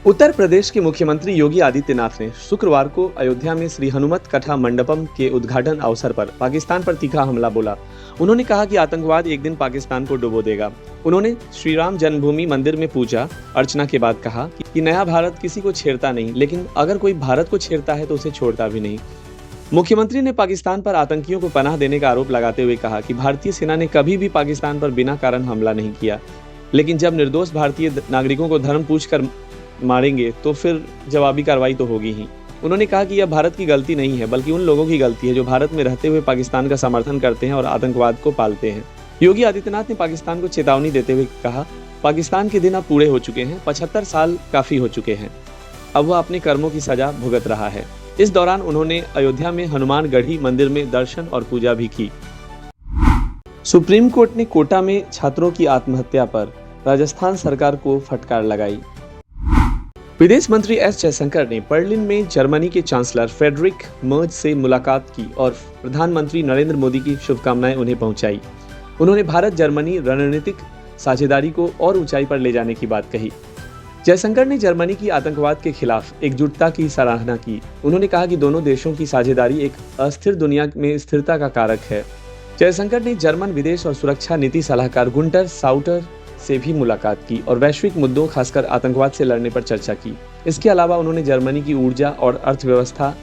उत्तर प्रदेश के मुख्यमंत्री योगी आदित्यनाथ ने शुक्रवार को अयोध्या में श्री हनुमत कथा मंडपम के उद्घाटन अवसर पर पाकिस्तान पर तीखा हमला बोला। उन्होंने कहा कि आतंकवाद एक दिन पाकिस्तान को डुबो देगा। उन्होंने श्री राम जन्मभूमि मंदिर में पूजा अर्चना के बाद कहा कि नया भारत किसी को छेड़ता नहीं, लेकिन अगर कोई भारत को छेड़ता है तो उसे छोड़ता भी नहीं। मुख्यमंत्री ने पाकिस्तान पर आतंकियों को पनाह देने का आरोप लगाते हुए कहा कि भारतीय सेना ने कभी भी पाकिस्तान पर बिना कारण हमला नहीं किया, लेकिन जब निर्दोष भारतीय नागरिकों को धर्म पूछकर मारेंगे तो फिर जवाबी कार्रवाई तो होगी ही। उन्होंने कहा कि यह भारत की गलती नहीं है, बल्कि उन लोगों की गलती है जो भारत में रहते हुए पाकिस्तान का समर्थन करते हैं और आतंकवाद को पालते हैं। योगी आदित्यनाथ ने पाकिस्तान को चेतावनी देते हुए कहा, पाकिस्तान के दिन अब पूरे हो चुके हैं। 75 साल काफी हो चुके हैं। अब वह अपने कर्मों की सजा भुगत रहा है। इस दौरान उन्होंने अयोध्या में हनुमानगढ़ी मंदिर में दर्शन और पूजा भी की। सुप्रीम कोर्ट ने कोटा में छात्रों की आत्महत्या पर राजस्थान सरकार को फटकार लगाई। विदेश मंत्री एस जयशंकर ने बर्लिन में जर्मनी के चांसलर फ्रेडरिक मर्ज से मुलाकात की और प्रधानमंत्री नरेंद्र मोदी की शुभकामनाएं उन्हें पहुंचाई। उन्होंने भारत जर्मनी रणनीतिक साझेदारी को और ऊंचाई पर ले जाने की बात कही। जयशंकर ने जर्मनी की आतंकवाद के खिलाफ एकजुटता की सराहना की। उन्होंने कहा कि दोनों देशों की साझेदारी एक अस्थिर दुनिया में स्थिरता का कारक है। जयशंकर ने जर्मन विदेश और सुरक्षा नीति सलाहकार गुंटर साउटर से भी मुलाकात की और वैश्विक मुद्दों खासकर आतंकवाद से लड़ने पर चर्चा की। इसके अलावा उन्होंने जर्मनी की ऊर्जा और अर्थव्यवस्था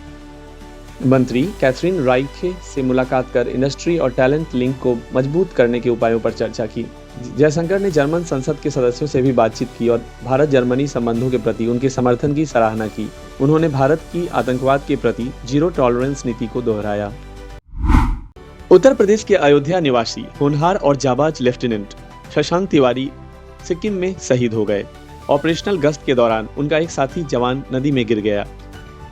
मंत्री कैथरीन राइखे से मुलाकात कर इंडस्ट्री और टैलेंट लिंक को मजबूत करने के उपायों पर चर्चा की। जयशंकर ने जर्मन संसद के सदस्यों से भी बातचीत की और भारत जर्मनी संबंधों के प्रति उनके समर्थन की सराहना की। उन्होंने भारत की आतंकवाद के प्रति जीरो टॉलरेंस नीति को दोहराया। उत्तर प्रदेश के अयोध्या निवासी होनहार और जाबाज लेफ्टिनेंट शशांक तिवारी सिक्किम में शहीद हो गए। ऑपरेशनल गश्त के दौरान उनका एक साथी जवान नदी में गिर गया।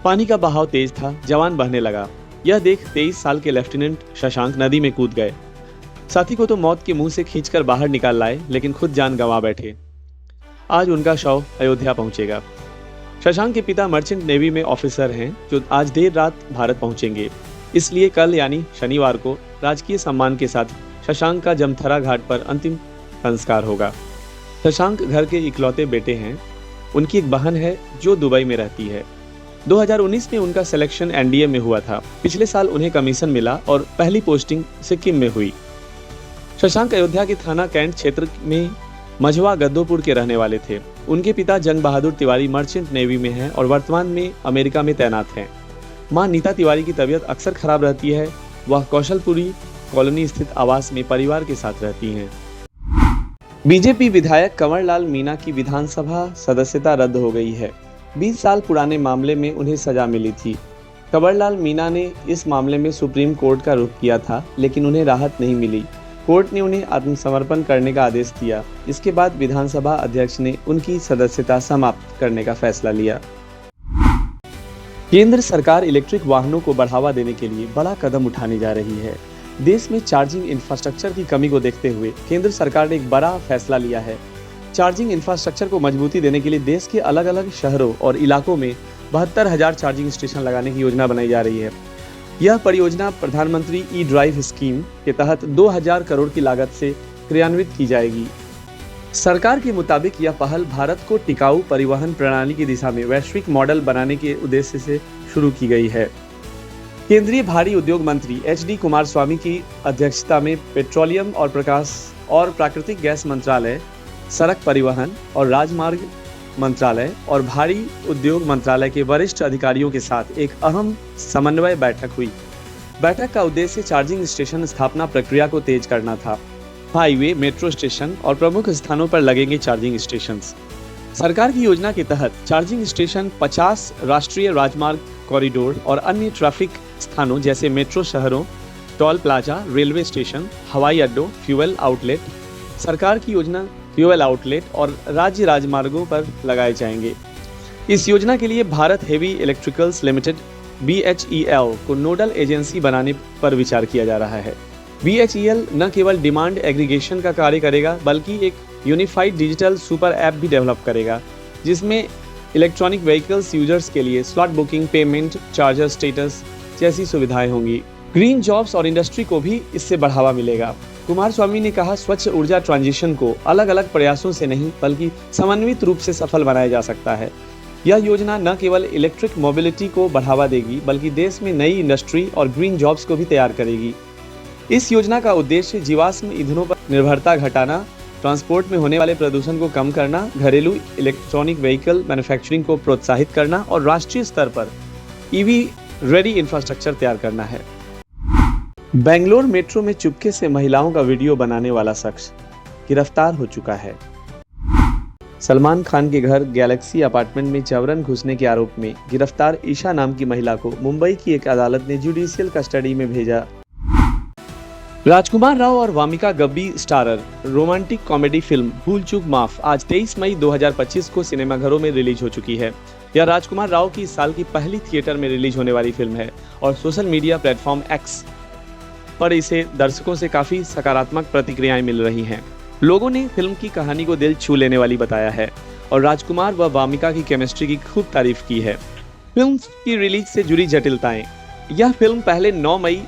पानी का बहाव तेज था, जवान बहने लगा। यह देख 23 साल के लेफ्टिनेंट शशांक नदी में कूद गए। साथी को तो मौत के मुंह से खींचकर बाहर निकाल लाए, लेकिन खुद जान गंवा बैठे। आज उनका शव अयोध्या पहुंचेगा। शशांक के पिता मर्चेंट नेवी में ऑफिसर हैं, जो आज देर रात भारत पहुंचेंगे। इसलिए कल यानी शनिवार को राजकीय सम्मान के साथ शशांक का जमथरा घाट पर अंतिम संस्कार होगा। शशांक घर के इकलौते बेटे हैं। उनकी एक बहन है जो दुबई में रहती है। 2019 में उनका सिलेक्शन एनडीए में हुआ था। पिछले साल उन्हें कमीशन मिला और पहली पोस्टिंग सिक्किम में हुई। शशांक अयोध्या के थाना कैंट क्षेत्र में मझवा गद्दोपुर के रहने वाले थे। उनके पिता जंग बहादुर तिवारी मर्चेंट नेवी में हैं और वर्तमान में अमेरिका में तैनात हैं। मां नीता तिवारी की तबीयत अक्सर खराब रहती है। वह कौशलपुरी कॉलोनी स्थित आवास में परिवार के साथ रहती हैं। बीजेपी विधायक कंवरलाल मीणा की विधानसभा सदस्यता रद्द हो गई है। 20 साल पुराने मामले में उन्हें सजा मिली थी। कंवरलाल मीणा ने इस मामले में सुप्रीम कोर्ट का रुख किया था, लेकिन उन्हें राहत नहीं मिली। कोर्ट ने उन्हें आत्मसमर्पण करने का आदेश दिया। इसके बाद विधानसभा अध्यक्ष ने उनकी सदस्यता समाप्त करने का फैसला लिया। केंद्र सरकार इलेक्ट्रिक वाहनों को बढ़ावा देने के लिए बड़ा कदम उठाने जा रही है। देश में चार्जिंग इंफ्रास्ट्रक्चर की कमी को देखते हुए केंद्र सरकार ने एक बड़ा फैसला लिया है। चार्जिंग इंफ्रास्ट्रक्चर को मजबूती देने के लिए देश के अलग अलग शहरों और इलाकों में 72,000 चार्जिंग स्टेशन लगाने की योजना बनाई जा रही है। यह परियोजना प्रधानमंत्री ई ड्राइव स्कीम के तहत 2,000 करोड़ की लागत से क्रियान्वित की जाएगी। सरकार के मुताबिक यह पहल भारत को टिकाऊ परिवहन प्रणाली की दिशा में वैश्विक मॉडल बनाने के उद्देश्य से शुरू की गई है। केंद्रीय भारी उद्योग मंत्री HD कुमारस्वामी की अध्यक्षता में पेट्रोलियम और प्रकाश और प्राकृतिक गैस मंत्रालय, सड़क परिवहन और राजमार्ग मंत्रालय और भारी उद्योग मंत्रालय के वरिष्ठ अधिकारियों के साथ एक अहम समन्वय बैठक हुई। बैठक का उद्देश्य चार्जिंग स्टेशन स्थापना प्रक्रिया को तेज करना था। हाईवे, मेट्रो स्टेशन और प्रमुख स्थानों पर लगेंगे चार्जिंग स्टेशंस। सरकार की योजना के तहत चार्जिंग स्टेशन 50 राष्ट्रीय राजमार्ग कॉरिडोर और अन्य ट्रैफिक स्थानों जैसे मेट्रो शहरों, टोल प्लाजा, रेलवे स्टेशन, हवाई अड्डों, फ्यूल आउटलेट, सरकार की योजना फ्यूल आउटलेट और राज्य राजमार्गों पर लगाए जाएंगे। इस योजना के लिए Bharat heavy electricals limited BHEL को नोडल एजेंसी बनाने पर विचार किया जा रहा है। BHEL न केवल डिमांड एग्रीगेशन का कार्य करेगा, बल्कि एक यूनिफाइड डिजिटल सुपर ऐप भी डेवलप करेगा, जिसमें इलेक्ट्रॉनिक व्हीकल्स यूजर्स के लिए slot booking, payment, charger status जैसी सुविधाएं होंगी। ग्रीन जॉब्स और इंडस्ट्री को भी इससे बढ़ावा मिलेगा। कुमारस्वामी ने कहा, स्वच्छ ऊर्जा ट्रांजिशन को अलग अलग प्रयासों से नहीं बल्कि समन्वित रूप से सफल बनाया जा सकता है। यह योजना न केवल इलेक्ट्रिक मोबिलिटी को बढ़ावा देगी बल्कि देश में नई इंडस्ट्री और ग्रीन जॉब्स को भी तैयार करेगी। इस योजना का उद्देश्य जीवाश्म ईंधनों पर निर्भरता घटाना, ट्रांसपोर्ट में होने वाले प्रदूषण को कम करना, घरेलू इलेक्ट्रॉनिक व्हीकल मैन्युफैक्चरिंग को प्रोत्साहित करना और राष्ट्रीय स्तर पर ईवी रेडी इंफ्रास्ट्रक्चर तैयार करना है। बेंगलोर मेट्रो में चुपके से महिलाओं का वीडियो बनाने वाला शख्स गिरफ्तार हो चुका है। सलमान खान के घर गैलेक्सी अपार्टमेंट में जबरन घुसने के आरोप में गिरफ्तार ईशा नाम की महिला को मुंबई की एक अदालत ने जुडिशियल कस्टडी में भेजा। राजकुमार राव और Wamiqa Gabbi starrer romantic comedy film भूल चूक माफ आज 23 मई 2025 को सिनेमाघरों में रिलीज हो चुकी है। यह राजकुमार राव की इस साल की पहली थिएटर में रिलीज होने वाली फिल्म है और सोशल मीडिया प्लेटफॉर्म एक्स पर इसे दर्शकों से काफी सकारात्मक प्रतिक्रियाएं मिल रही हैं। लोगों ने फिल्म की कहानी को दिल छू लेने वाली बताया है और राजकुमार व वामिका की केमिस्ट्री की खूब तारीफ की है। फिल्म की रिलीज से जुड़ी जटिलताएं। यह फिल्म पहले 9 मई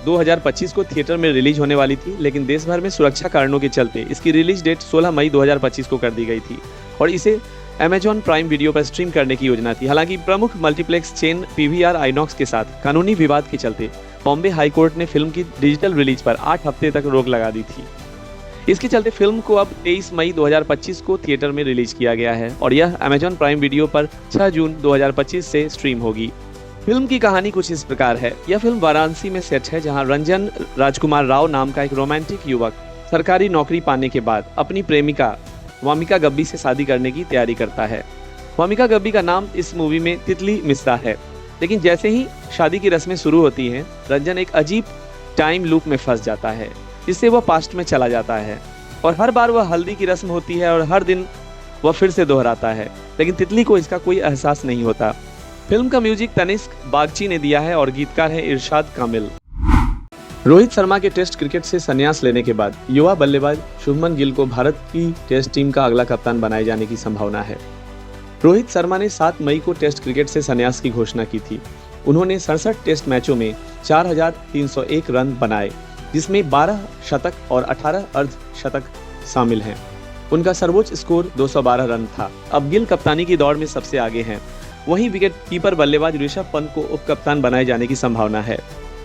2025 को थिएटर में रिलीज होने वाली थी, लेकिन देश भर में सुरक्षा कारणों के चलते इसकी रिलीज डेट 16 मई 2025 को कर दी गई थी और इसे Amazon प्राइम वीडियो पर स्ट्रीम करने की योजना थी। हालांकि प्रमुख मल्टीप्लेक्स चेन PVR आइनॉक्स के साथ कानूनी विवाद के चलते बॉम्बे हाई कोर्ट ने फिल्म की डिजिटल रिलीज पर 8 हफ्ते तक रोक लगा दी थी। इसके चलते फिल्म को अब 23 मई 2025 को थिएटर में रिलीज किया गया है और यह Amazon प्राइम वीडियो पर 6 जून 2025 से स्ट्रीम होगी। फिल्म की कहानी कुछ इस प्रकार है। यह फिल्म वाराणसी में सेट है, जहां रंजन राजकुमार राव नाम का एक रोमांटिक युवक सरकारी नौकरी पाने के बाद अपनी प्रेमिका वामिका गब्बी से शादी करने की तैयारी करता है। वामिका गब्बी का नाम इस मूवी में तितली मिश्रा है, लेकिन जैसे ही शादी की रस्में शुरू होती हैं, रंजन एक अजीब टाइम लूप में फंस जाता है, जिससे वह पास्ट में चला जाता है और हर बार वह हल्दी की रस्म होती है और हर दिन वह फिर से दोहराता है, लेकिन तितली को इसका कोई एहसास नहीं होता। फिल्म का म्यूजिक तनिष्क बागची ने दिया है और गीतकार है इरशाद कामिल। रोहित शर्मा के टेस्ट क्रिकेट से संन्यास लेने के बाद युवा बल्लेबाज शुभमन गिल को भारत की टेस्ट टीम का अगला कप्तान बनाए जाने की संभावना है। रोहित शर्मा ने 7 मई को टेस्ट क्रिकेट से संन्यास की घोषणा की थी। उन्होंने 67 टेस्ट मैचों में 4,301 रन बनाए, जिसमें 12 शतक और 18 अर्धशतक शामिल हैं। उनका सर्वोच्च स्कोर 212 रन था। अब गिल कप्तानी की दौड़ में सबसे आगे हैं। वहीं विकेट कीपर बल्लेबाज ऋषभ पंत को उप कप्तान बनाए जाने की संभावना है।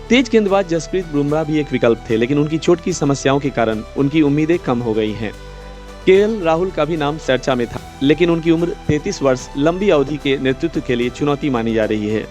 तेज गेंदबाज जसप्रीत बुमराह भी एक विकल्प थे, लेकिन उनकी चोट की समस्याओं के कारण उनकी उम्मीदें कम हो गई हैं। KL राहुल का भी नाम चर्चा में था, लेकिन उनकी उम्र 33 वर्ष लंबी अवधि के नेतृत्व के लिए चुनौती मानी जा रही है।